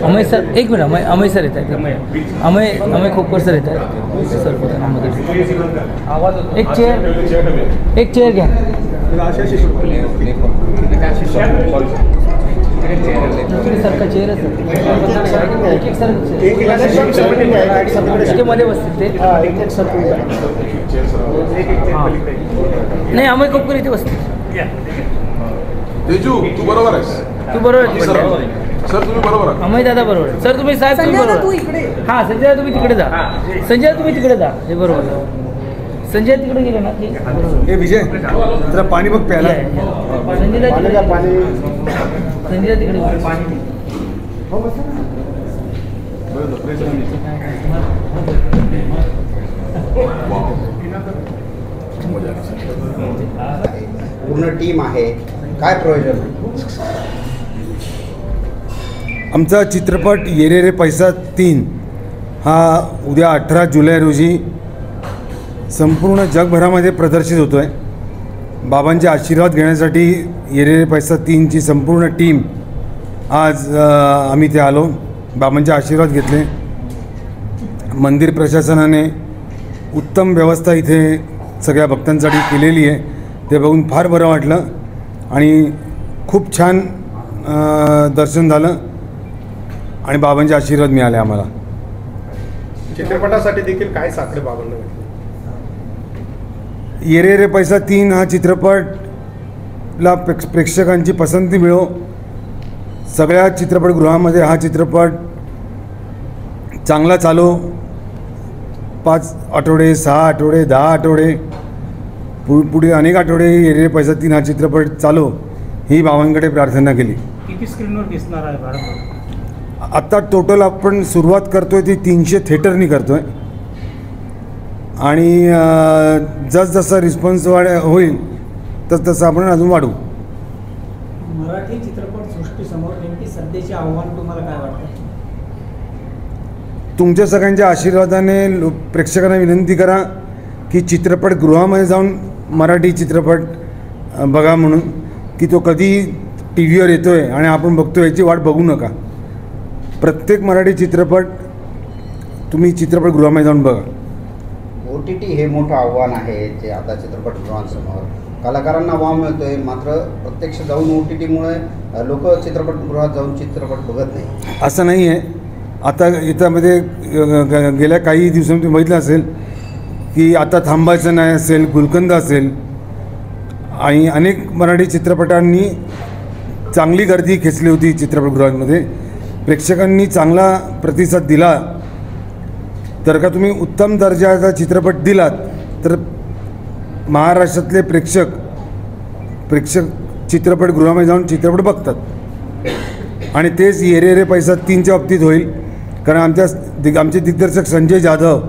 Amay sir एक minute Amay sir येत आहेत अमय खोपकर सर येत आहेत सर एक चेअर घ्या सारखा चेअर मध्ये बसतील ते नाही अमय खोपकर इथे बसतील तेजू तू बरोबर आहेस तू बरोबर आहे सर तुम्ही बरोबर आहे अमय दादा बरोबर आहे सर तुम्ही साहेब तुम्ही बरोबर हां संजय दादा तुम्ही तिकडे जा संजय तुम्ही तिकडे जा हे बरोबर संजय तिकडे गेले ना हे विजय जरा पाणी बघ प्यायला संजय तिकडे पाणी पूर्ण टीम आहे काय प्रयोजन आमचा चित्रपट ये रे रे पैसा 3 हा उद्या 18 जुलै रोजी संपूर्ण जगभरामध्ये प्रदर्शित होतो आहे बाबांचे आशीर्वाद घेण्यासाठी ये रे रे पैसा 3ची संपूर्ण टीम आज आम्ही ते आलो बाबांचे आशीर्वाद घेतले मंदिर प्रशासनाने उत्तम व्यवस्था इथे सगळ्या भक्तांसाठी केलेली आहे ते बघून फार बरं वाटलं आणि खूप छान दर्शन झालं आणि बाबांचे आशीर्वाद मिळाले आम्हाला चित्रपटासाठी देखील काय साकडे बाबांना ये रे रे पैसा 3 हा चित्रपटला प्रेक्षकांची पसंती मिळो सगळ्या चित्रपटगृहामध्ये हा चित्रपट चांगला चालो 5 आठवडे 6 आठवडे 10 आठवडे पुढे अनेक आठवडे ये रे रे पैसा 3 हा चित्रपट चालो ही बाबांकडे प्रार्थना केली किती स्क्रीनवर दिसणार आहे भारतात आत्ता टोटल आपण सुरुवात करतोय ती 300 थिएटरनी करतोय आणि जसजसा रिस्पॉन्स होईल तसं आपण अजून वाढू मराठी चित्रपट सृष्टीसमोर नेमकी सध्याचे आव्हान तुम्हाला काय वाटतं तुमच्या सगळ्यांच्या आशीर्वादाने प्रेक्षकांना विनंती करा की चित्रपटगृहामध्ये जाऊन मराठी चित्रपट बघा म्हणून की तो कधी टी व्हीवर येतो आहे आणि आपण बघतो याची वाट बघू नका प्रत्येक मराठी चित्रपट तुम्ही चित्रपटगृहामध्ये जाऊन बघा OTT हे मोठं आव्हान आहे जे आता चित्रपटगृहांसमोर कलाकारांना वाव मिळतोय मात्र प्रत्यक्ष जाऊन OTTमुळे लोक चित्रपटगृहात जाऊन चित्रपट बघत नाही असं नाही आहे आता याच्यामध्ये गेल्या काही दिवसांनी तुम्ही बघितलं असेल की आता थांबायचं नाही असेल गुलकंद असेल आणि अनेक मराठी चित्रपटांनी चांगली गर्दी खेचली होती चित्रपटगृहांमध्ये प्रेक्षकांनी चांगला प्रतिसाद दिला तर का तुम्ही उत्तम दर्जाचा चित्रपट दिलात तर महाराष्ट्रातले प्रेक्षक चित्रपटगृहामध्ये जाऊन चित्रपट बघतात आणि तेच ये रे रे पैसा 3च्या बाबतीत होईल कारण आमचे दिग्दर्शक संजय जाधव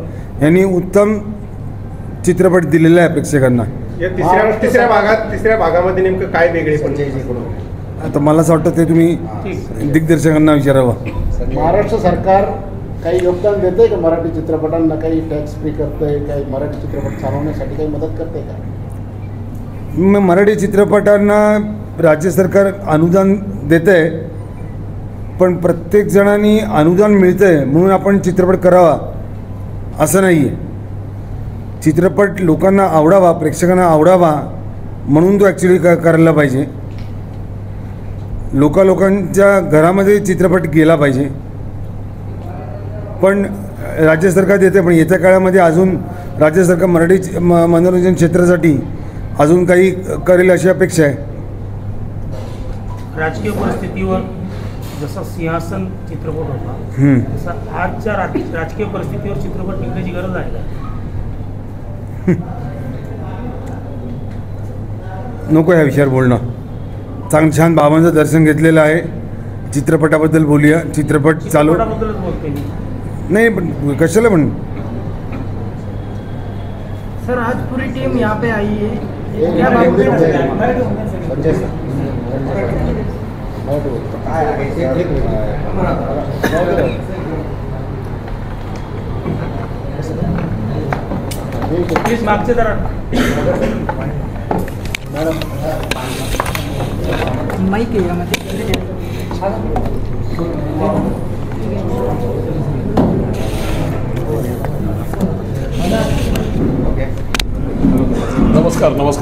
यांनी उत्तम चित्रपट दिलेला आहे प्रेक्षकांना तिसऱ्या भागामध्ये नेमकं काय वेगळे आता मला असं वाटतं ते तुम्ही दिग्दर्शकांना विचारावं महाराष्ट्र सरकार काही योगदान देते का मराठी चित्रपटांना काही टॅक्स फ्री करतंय काही मराठी चित्रपट चालवण्यासाठी काही मदत करते का मराठी चित्रपटांना राज्य सरकार अनुदान देतं आहे पण प्रत्येक जणांनी अनुदान मिळतं आहे म्हणून आपण चित्रपट करावा असं नाही आहे चित्रपट लोकांना आवडावा प्रेक्षकांना आवडावा म्हणून तो ॲक्च्युली करायला पाहिजे लोकांच्या घरामध्ये चित्रपट गेला पाहिजे पण राज्य सरकार देते पण येत्या काळामध्ये अजून राज्य सरकार मराठी मनोरंजन क्षेत्रासाठी अजून काही करेल अशी अपेक्षा आहे राजकीय परिस्थितीवर जसा सिंहासन चित्रपट होता तसा आजच्या राजकीय परिस्थितीवर चित्रपट निघण्याची गरज आहे का नको ह्या विषयावर बोलणं छान बाबांचं दर्शन घेतलेलं आहे चित्रपटाबद्दल बोलूया चित्रपट चालू नहीं कशाला पण सर आज पूरी टीम यहाँ पे आई है प्लीज मागचे जरा माइक आहे यामध्ये नमस्कार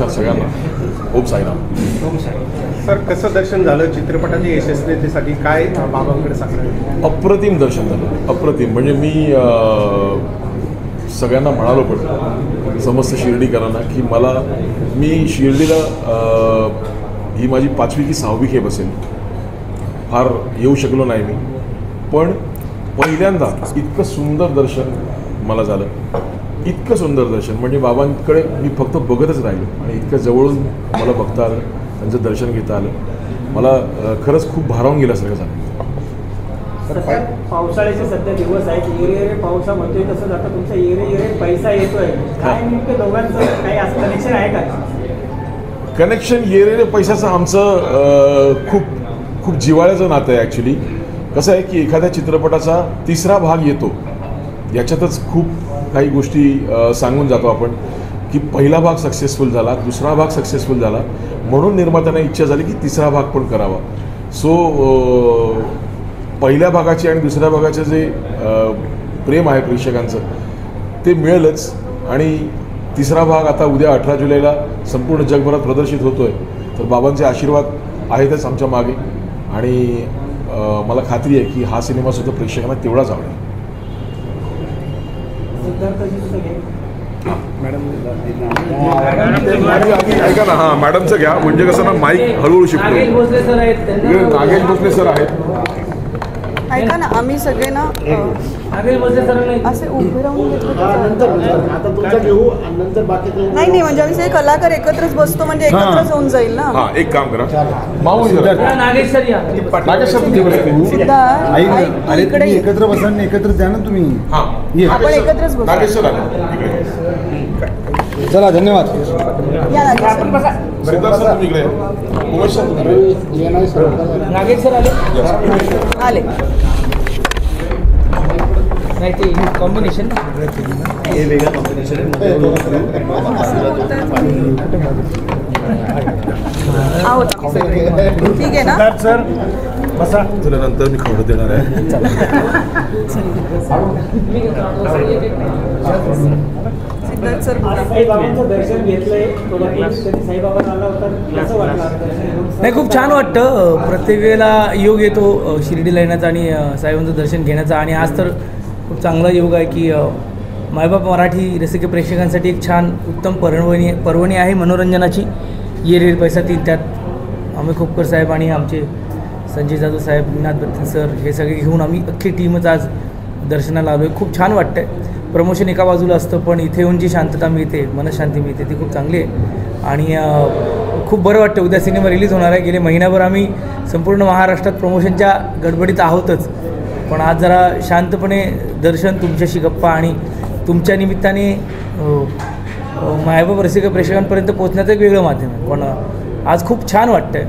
सगळ्यांना. ओम साईराम. सर, कसं दर्शन झालं चित्रपटाच्या यशस्वीतेसाठी? काय बाबांकडे सांगणार? अप्रतिम दर्शन झालं, अप्रतिम. म्हणजे मी सगळ्यांना म्हणालो पण समस्त शिर्डीकरांना की मी शिर्डीला ही माझी 5वी की 6वी खेप असेल. फार येऊ शकलो नाही मी, पण पहिल्यांदा इतकं सुंदर दर्शन मला झालं. इतकं सुंदर दर्शन म्हणजे बाबांकडे मी फक्त बघतच राहिलो आणि इतकं जवळून मला बघता आलं, त्यांचं दर्शन घेता आलं. मला खरंच खूप भारावून गेल्यासारखं झालं. सध्या पावसाळ्याचे सध्या दिवस आहेत, येरे येरे पावसा म्हणतोय तसंच आता तुमचा येरे येरे पैसा येतोय. काय नेमकं दोघांचं काही असं कनेक्शन आहे का? कनेक्शन येरे पैशाचं आमचं खूप जिव्हाळ्याचं नातं आहे. ॲक्च्युली कसं आहे की एखाद्या चित्रपटाचा 3रा भाग येतो, याच्यातच खूप काही गोष्टी सांगून जातो आपण की पहिला भाग सक्सेसफुल झाला, 2रा भाग सक्सेसफुल झाला, म्हणून निर्मात्यांना इच्छा झाली की 3रा भाग पण करावा. सो पहिल्या भागाची आणि 2ऱ्या भागाचं जे प्रेम आहे प्रेक्षकांचं ते मिळेलच. आणि 3रा भाग आता उद्या 18 जुलैला संपूर्ण जगभरात प्रदर्शित होतो आहे. तर बाबांचे आशीर्वाद आहेतच आमच्या मागे आणि मला खात्री आहे की हा सिनेमासुद्धा प्रेक्षकांना तेवढाच आवडेल. ऐका ना, हां मॅडमचं घ्या म्हणजे कसं ना माईक हळूहळू शिकतो. नागेश भोसले सर आहेत. ऐका ना, आम्ही सगळे ना असे उभे राहून घेतलं आता तुमचा घेऊ आणि नंतर बाकी नाही म्हणजे आम्ही सगळे कलाकार एकत्रच बसतो म्हणजे एकत्रच होऊन जाईल ना. हां एक काम करा, माऊ नागेश सर इकडे एकत्र बसा आणि एकत्र द्या ना तुम्ही. आपण एकत्रच बसू. नागेश सर आले. चला धन्यवाद. या नागेश सर. सिद्धार्थ सर तुम्ही इकडे, उमेश सर तुम्ही इकडे. नागेश सर आले. नाही ते कॉम्बिनेशन हे वेगळं कॉम्बिनेशन आहोत ठीक आहे ना. सर बसा. तुला नंतर मी खवडं देणार आहे. सिद्धार्थ सर साईबाबांचं दर्शन घेतलंय, साईबाबा आला होता, कसं वाटलं? नाही खूप छान वाटतं. प्रत्येक वेळेला योग येतो शिर्डीला येण्याचा आणि साईबाबांचं दर्शन घेण्याचा. आणि आज तर खूप चांगला योग आहे की मायबाप मराठी रसिक प्रेक्षकांसाठी एक छान उत्तम पर्वणी आहे मनोरंजनाची. येरे पैसा 3 त्यात अमित खोपकर साहेब आणि आमचे संजय जाधव साहेब, विनाथ बत्तीन सर हे सगळे घेऊन आम्ही अख्खी टीमच आज दर्शनाला आलो आहे. खूप छान वाटतं आहे. प्रमोशन एका बाजूला असतं पण इथे येऊन जी शांतता मिळते, मनशांती मिळते ती खूप चांगली आहे. आणि खूप बरं वाटतं. उद्या सिनेमा रिलीज होणार आहे. गेले महिनाभर आम्ही संपूर्ण महाराष्ट्रात प्रमोशनच्या गडबडीत आहोतच, पण आज जरा शांतपणे दर्शन, तुमच्याशी गप्पा आणि तुमच्या निमित्ताने मायबाप रसिक प्रेक्षकांपर्यंत पोहोचण्याचं एक वेगळं माध्यम आहे. पण आज खूप छान वाटतं आहे.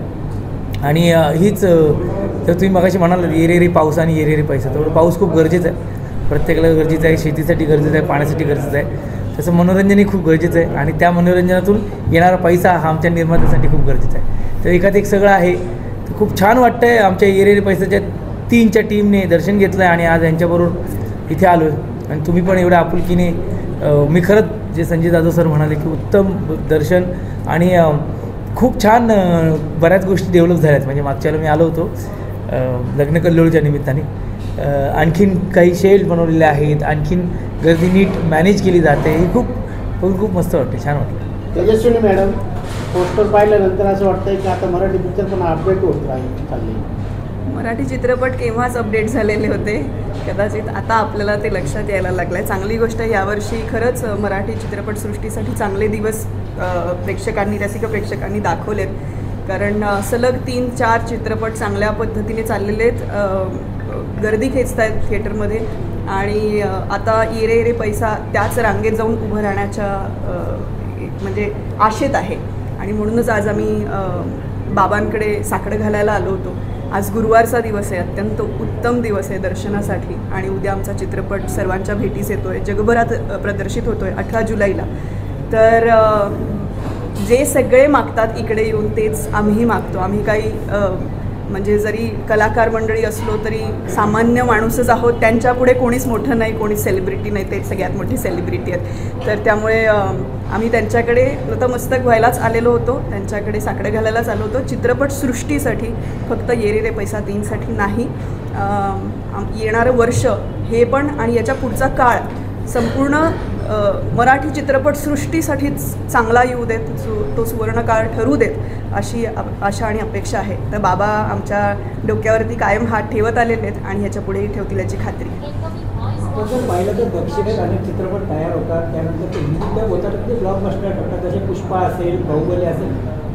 आणि हीच तर तुम्ही मगाशी म्हणाल येरेरे पाऊस आणि येरेरे पैसा, तेवढं पाऊस खूप गरजेचं आहे. प्रत्येकाला गरजेचं आहे, शेतीसाठी गरजेचं आहे, पाण्यासाठी गरजेचं आहे. तसं मनोरंजनही खूप गरजेचं आहे आणि त्या मनोरंजनातून येणारा पैसा हा आमच्या निर्मात्यासाठी खूप गरजेचा आहे. तर एकात एक सगळं आहे. तर खूप छान वाटतं आहे. आमच्या येरेरे पैसाच्या 3च्या टीमने दर्शन घेतलं आहे आणि आज यांच्याबरोबर इथे आलो आहे. आणि तुम्ही पण एवढ्या आपुलकीने, मी खरंच जे संजय जाधव सर म्हणाले की उत्तम दर्शन आणि खूप छान बऱ्याच गोष्टी डेव्हलप झाल्यात. म्हणजे मागच्या वेळेला मी आलो होतो लग्न कल्लोळच्या निमित्ताने, आणखीन काही शेल्ड बनवलेले आहेत, आणखीन गर्दी नीट मॅनेज केली जाते. हे खूप मस्त वाटते, छान वाटतं. तेजस्विनी मॅडम, पोस्टर पाहिल्यानंतर असं वाटतंय की आता मराठी पिक्चर पण अपडेट होत चालले. मराठी चित्रपट केव्हाच अपडेट झालेले होते, कदाचित आता आपल्याला ते लक्षात यायला लागलं आहे. चांगली गोष्ट आहे. यावर्षी खरंच मराठी चित्रपटसृष्टीसाठी चांगले दिवस रसिक प्रेक्षकांनी दाखवलेत. कारण सलग 3-4 चित्रपट चांगल्या पद्धतीने चाललेले आहेत, गर्दी खेचत आहेत थिएटरमध्ये. आणि आता येरे येरे पैसा त्याच रांगेत जाऊन उभं राहण्याच्या म्हणजे आशेत आहे. आणि म्हणूनच आज आम्ही बाबांकडे साकडं घालायला आलो होतो. आज गुरुवारचा दिवस आहे, अत्यंत उत्तम दिवस आहे दर्शनासाठी. आणि उद्या आमचा चित्रपट सर्वांच्या भेटीस येतो आहे, जगभरात प्रदर्शित होतो आहे 18 जुलैला. तर जे सगळे मागतात इकडे येऊन तेच आम्हीही मागतो. आम्ही काही म्हणजे जरी कलाकार मंडळी असलो तरी सामान्य माणूसच आहोत, त्यांच्यापुढे कोणीच मोठं नाही, कोणीच सेलिब्रिटी नाही, ते सगळ्यात मोठी सेलिब्रिटी आहेत. तर त्यामुळे आम्ही त्यांच्याकडे नतमस्तक व्हायलाच आलेलो होतो, त्यांच्याकडे साकडं घालायलाच आलो होतो, चित्रपटसृष्टीसाठी, फक्त ये रे रे पैसा 3साठी नाही. येणारं वर्ष हे पण आणि याच्या पुढचा काळ संपूर्ण मराठी चित्रपटसृष्टीसाठीच चांगला येऊ देत, तो सुवर्णकाळ ठरू देत, अशी आशा आणि अपेक्षा आहे. तर बाबा आमच्या डोक्यावरती कायम हात ठेवत आलेले आहेत आणि ह्याच्या पुढेही ठेवतील याची खात्री. आपण जर पाहिलं तर दक्षिणेत अनेक चित्रपट तयार होतात, त्यानंतर ते हिंदीत होतात, ते ब्लॉकबस्टर ठरतात, जसे पुष्पा असेल, बाहुबली असेल.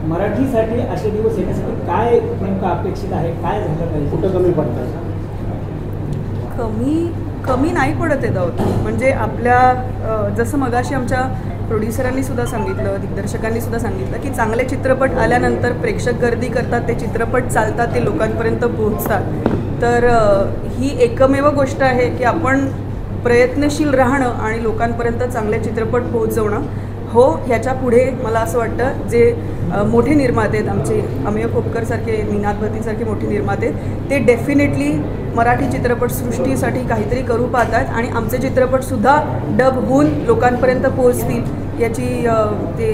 मराठीसाठी असे दिवस येण्यासाठी काय नेमकं अपेक्षित आहे, काय झालं पाहिजे, कुठं कमी पडतं? कमी नाही पडत आहेत आहोत. म्हणजे आपल्या जसं मगाशी आमच्या प्रोड्युसरांनी सुद्धा सांगितलं, दिग्दर्शकांनी सुद्धा सांगितलं की चांगले चित्रपट आल्यानंतर प्रेक्षक गर्दी करतात, ते चित्रपट चालतात, ते लोकांपर्यंत पोहोचतात. तर ही एकमेव गोष्ट आहे की आपण प्रयत्नशील राहणं आणि लोकांपर्यंत चांगले चित्रपट पोहोचवणं. हो, ह्याच्या पुढे मला असं वाटतं जे मोठे निर्माते आहेत, आमचे अमेय खोपकरसारखे, निनाद भतीसारखे मोठे निर्माते, ते डेफिनेटली मराठी चित्रपटसृष्टीसाठी काहीतरी करू पाहतात आणि आमचे चित्रपटसुद्धा डब होऊन लोकांपर्यंत पोहोचतील याची ते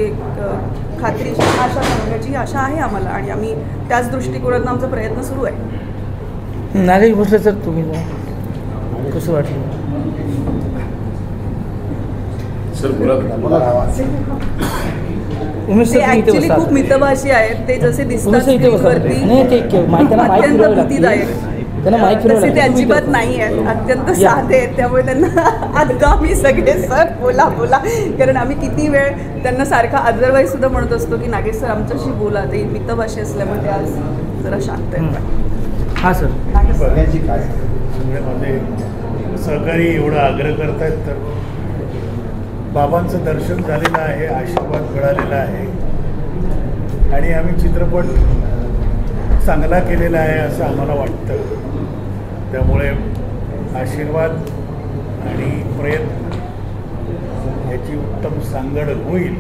खात्री, आशा सांगण्याची आशा आहे आम्हाला आणि आम्ही त्याच दृष्टिकोनातून आमचा प्रयत्न सुरू आहे. नागेश भोसले सर, तुम्ही कसं वाटलं? सर बोला. ते ॲक्च्युली खूप मितभाषी आहेत, ते जसे दिसतात स्क्रीनवरती अत्यंत भीतीदायक, तसे ते अजिबात नाही आहेत, अत्यंत साधे आहेत. त्यामुळे त्यांना आदगामी सगळे सर बोला बोला, कारण आम्ही किती वेळ त्यांना सारखा अदरवाईज सुद्धा म्हणत असतो की नागेश सर आमच्याशी बोला, ते मितभाषी असल्यामुळे ते आज जरा शांत आहेत. हां सर, सगळ्यांची काय सगळ्यामध्ये सहकारी एवढा आग्रह करतायत, तर बाबांचं दर्शन झालेलं आहे, आशीर्वाद मिळालेला आहे आणि आम्ही चित्रपट चांगला केलेला आहे असं आम्हाला वाटतं. त्यामुळे आशीर्वाद आणि प्रयत्न याची उत्तम सांगड होईल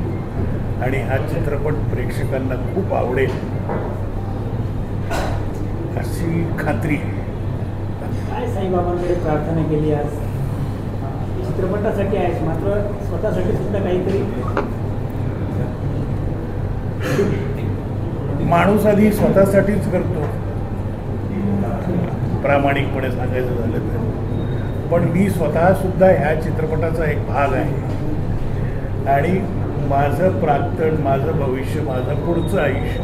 आणि हा चित्रपट प्रेक्षकांना खूप आवडेल अशी खात्री आहे. काय साईबाबांकडे प्रार्थना केली आज? चित्रपटासाठी आहे, मात्र स्वतःसाठी सुद्धा काहीतरी. माणूस आधी स्वतःसाठीच करतो, प्रामाणिकपणे सांगायचं झालं तर. पण मी स्वतःसुद्धा ह्या चित्रपटाचा एक भाग आहे आणि माझं प्राक्तन, माझं भविष्य, माझं पुढचं आयुष्य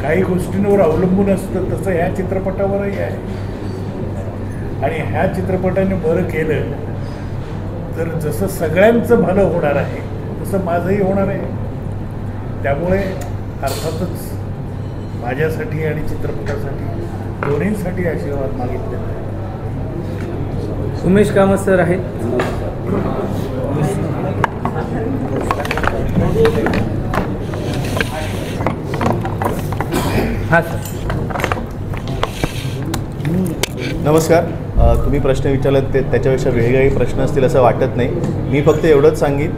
काही गोष्टींवर अवलंबून असतं, तसं ह्या चित्रपटावरही आहे. आणि ह्या चित्रपटाने बरं केलं तर जसं सगळ्यांचं भलं होणार आहे तसं माझंही होणार आहे. त्यामुळे अर्थातच माझ्यासाठी आणि चित्रपटासाठी दोन्हींसाठी आशीर्वाद मागितलेला आहे. उमेश कामत सर आहेत. हां सर, नमस्कार. तुम्ही प्रश्न विचारलेत ते त्याच्यापेक्षा वेगवेगळे प्रश्न असतील असं वाटत नाही. मी फक्त एवढंच सांगेन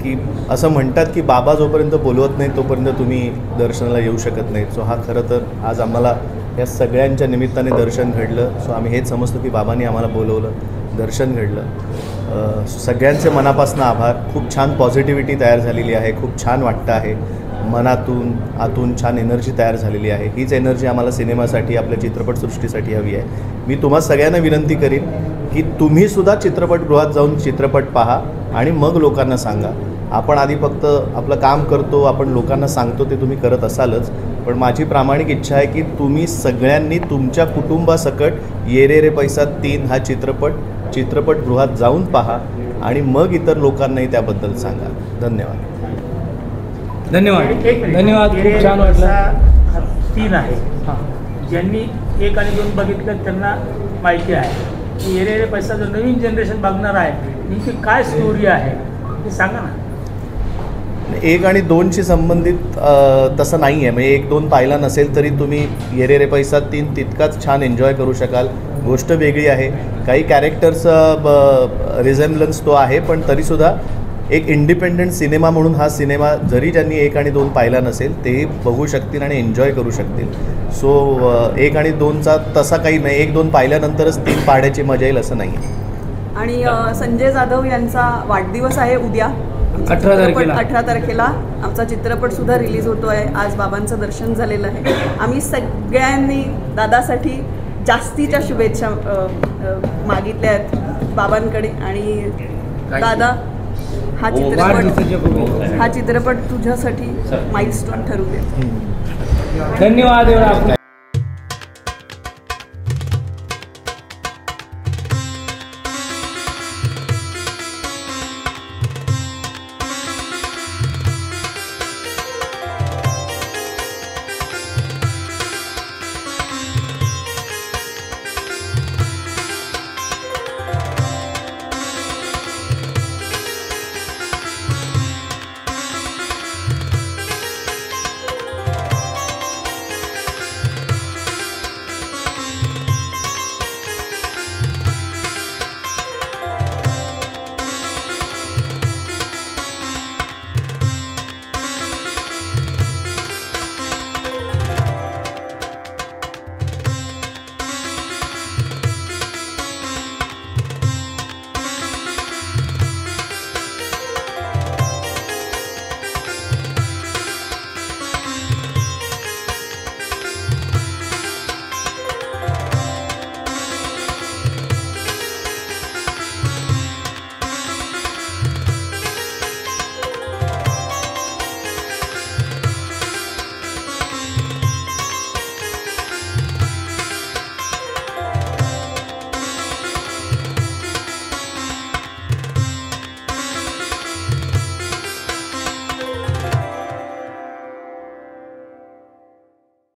की असं म्हणतात की बाबा जोपर्यंत बोलवत नाही तोपर्यंत तुम्ही दर्शनाला येऊ शकत नाही. सो हा खरं तर आज आम्हाला या सगळ्यांच्या निमित्ताने दर्शन घडलं. सो आम्ही हेच समजतो की बाबांनी आम्हाला बोलवलं, दर्शन घडलं. सगळ्यांचे मनापासून आभार. खूप छान पॉझिटिव्हिटी तयार झालेली आहे, खूप छान वाटतं आहे, मनातून आतून छान एनर्जी तयार झालेली आहे. हीच एनर्जी आम्हाला सिनेमासाठी, आपल्या चित्रपटसृष्टीसाठी हवी आहे. मी तुम्हा सगळ्यांना विनंती करीन की तुम्हीसुद्धा चित्रपटगृहात जाऊन चित्रपट पहा आणि मग लोकांना सांगा. आपण आधी फक्त आपलं काम करतो, आपण लोकांना सांगतो, ते तुम्ही करत असालच, पण माझी प्रामाणिक इच्छा आहे की तुम्ही सगळ्यांनी तुमच्या कुटुंबासकट ये रे रे पैसा 3 हा चित्रपटगृहात जाऊन पहा आणि मग इतर लोकांनाही त्याबद्दल सांगा. धन्यवाद. धन्यवाद. धन्यवाद. खूप छान वाटलं. 3 आहे. ज्यांनी 1 आणि 2 बघितलं त्यांना माहिती आहे की ये रे रे पैसा जो नवीन जनरेशन बघणार आहे नेमकी काय स्टोरी आहे ते सांगा ना. 1 आणि 2शी संबंधित तसं नाही आहे. म्हणजे 1-2 पाहिला नसेल तरी तुम्ही ये रे रे पैसा 3 तितकाच छान एन्जॉय करू शकाल. गोष्ट वेगळी आहे, काही कॅरेक्टर्सचा रिझेम्बलन्स तो आहे, पण तरीसुद्धा एक इंडिपेंडंट सिनेमा म्हणून हा सिनेमा जरी ज्यांनी 1 आणि 2 पाहिला नसेल तेही बघू शकतील आणि एन्जॉय करू शकतील. सो 1 आणि 2चा तसा काही नाही, 1-2 पाहिल्यानंतरच 3 पाहण्याची मजा येईल असं नाही. आणि संजय जाधव यांचा वाढदिवस आहे उद्या 18 तारखेला. आमचा चित्रपटसुद्धा रिलीज होतो आहे. आज बाबांचं दर्शन झालेलं आहे. आम्ही सगळ्यांनी दादासाठी जास्तीच्या शुभेच्छा मागितल्या आहेत बाबांकडे. आणि दादा, हा चित्रपट तुझ्यासाठी माइलस्टोन ठरू दे. धन्यवाद.